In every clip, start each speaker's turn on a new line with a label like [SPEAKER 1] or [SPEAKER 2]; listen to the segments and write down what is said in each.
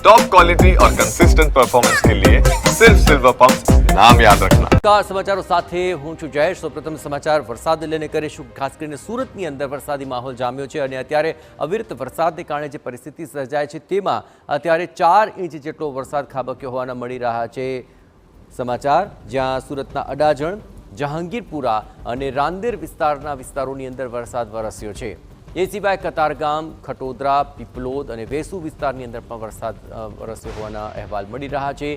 [SPEAKER 1] Top quality और consistent performance के लिए सिर्फ सिल्वर पंप नाम याद रखना।
[SPEAKER 2] નમસ્કાર, સમાચારો સાથે હું છું જયેશ। સૌપ્રથમ સમાચાર વરસાદ લઈને કરીશું। ખાસ કરીને સુરતની અંદર વરસાદી માહોલ જામ્યો છે અને અત્યારે અવિરત વરસાદને કારણે જે પરિસ્થિતિ સર્જાય છે તેમાં અત્યારે 4 ઇંચ જેટલો વરસાદ ખાબક્યો હોવાના મળી રહ્યા છે સમાચાર। જ્યાં સુરતના અડાજણ, જહાંગીરપુરા અને રાંદેર વિસ્તારોની અંદર વરસાદ વરસ્યો છે। એ સિવાય કતારગામ, ખટોદરા, પીપલોદ અને વેસુ વિસ્તારની અંદર પણ વરસાદ વરસ્યો હોવાના અહેવાલ મળી રહ્યા છે।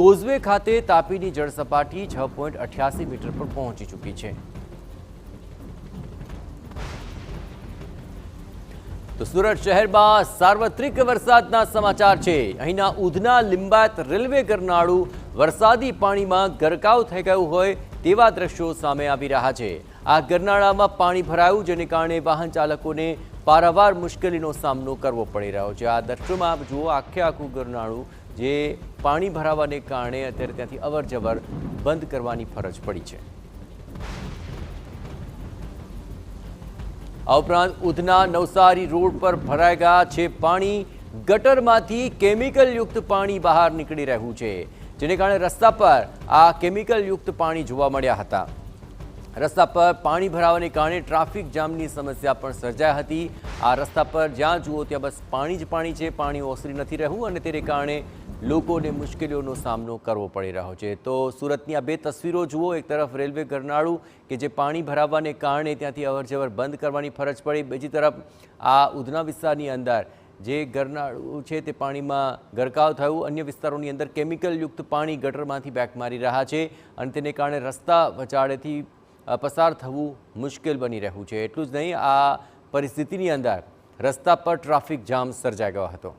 [SPEAKER 2] કોઝવે ખાતે તાપીની જળ સપાટી 6.88 મીટર પર પહોંચી ચૂકી છે। તો સુરત શહેરમાં સાર્વત્રિક વરસાદના સમાચાર છે। અહીંના ઉધના લિંબાયત રેલવે ગરનાળું વરસાદી પાણીમાં ગરકાવ થઈ ગયું હોય તેવા દ્રશ્યો સામે આવી રહ્યા છે। આ ગરનાળામાં પાણી ભરાયું, જેને કારણે વાહન ચાલકોને પારાવાર મુશ્કેલીનો સામનો કરવો પડી રહ્યો છે। આ દ્રશ્યોમાં આપ જુઓ, આખું ગરનાળું જે પાણી ભરાવાને કારણે અત્યારે ત્યાંથી અવરજવર બંધ કરવાની ફરજ પડી છે। આ ઉપરાંત ઉધના નવસારી રોડ પર ભરાઈ ગયા છે પાણી। ગટરમાંથી કેમિકલયુક્ત પાણી બહાર નીકળી રહ્યું છે, જેને કારણે રસ્તા પર આ કેમિકલયુક્ત પાણી જોવા મળ્યા હતા। રસ્તા પર પાણી ભરાવાને કારણે ટ્રાફિક જામની સમસ્યા પણ સર્જાઈ હતી। આ રસ્તા પર જ્યાં જુઓ ત્યાં બસ પાણી જ પાણી છે, પાણી ઓસરી નથી રહ્યું અને તેને કારણે લોકોને મુશ્કેલીઓનો સામનો કરવો પડી રહ્યો છે। તો સુરતની આ બે તસવીરો જુઓ, એક તરફ રેલવે ગરનાળું કે જે પાણી ભરાવાને કારણે ત્યાંથી અવરજવર બંધ કરવાની ફરજ પડી, બીજી તરફ આ ઉધના વિસ્તારની અંદર જે ગરનાળું છે તે પાણીમાં ગરકાવ થયું। અન્ય વિસ્તારોની અંદર કેમિકલયુક્ત પાણી ગટરમાંથી બેક મારી રહ્યા છે અને તેને કારણે રસ્તા વચાળેથી પસાર થવું મુશ્કેલ બની રહ્યું છે। એટલું જ નહીં, આ પરિસ્થિતિની અંદર રસ્તા પર ટ્રાફિક જામ સર્જાઈ ગયો હતો।